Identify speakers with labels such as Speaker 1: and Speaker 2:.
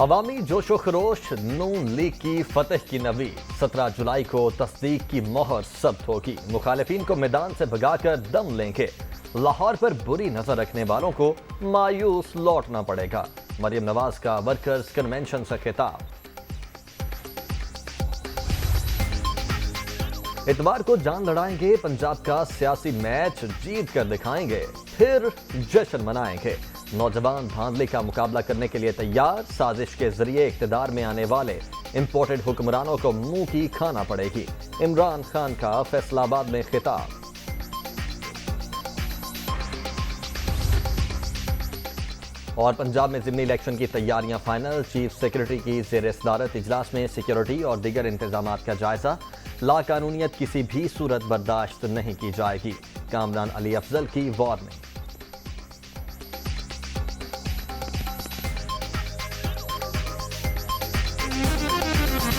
Speaker 1: عوامی جوش و خروش نون لیگ کی فتح کی نوی 17 جولائی کو تصدیق کی مہر ثبت ہوگی۔ مخالفین کو میدان سے بھگا کر دم لیں گے۔ لاہور پر بری نظر رکھنے والوں کو مایوس لوٹنا پڑے گا۔ مریم نواز کا ورکرز کنونشن سے خطاب۔ اتوار کو جان لڑائیں گے، پنجاب کا سیاسی میچ جیت کر دکھائیں گے، پھر جشن منائیں گے۔ نوجوان دھاندلی کا مقابلہ کرنے کے لیے تیار، سازش کے ذریعے اقتدار میں آنے والے امپورٹڈ حکمرانوں کو منہ کی کھانا پڑے گی۔ عمران خان کا فیصل آباد میں خطاب۔ اور پنجاب میں ضمنی الیکشن کی تیاریاں فائنل، چیف سیکرٹری کی زیر صدارت اجلاس میں سیکورٹی اور دیگر انتظامات کا جائزہ۔ لا قانونیت کسی بھی صورت برداشت نہیں کی جائے گی، کامران علی افضل کی وارننگ۔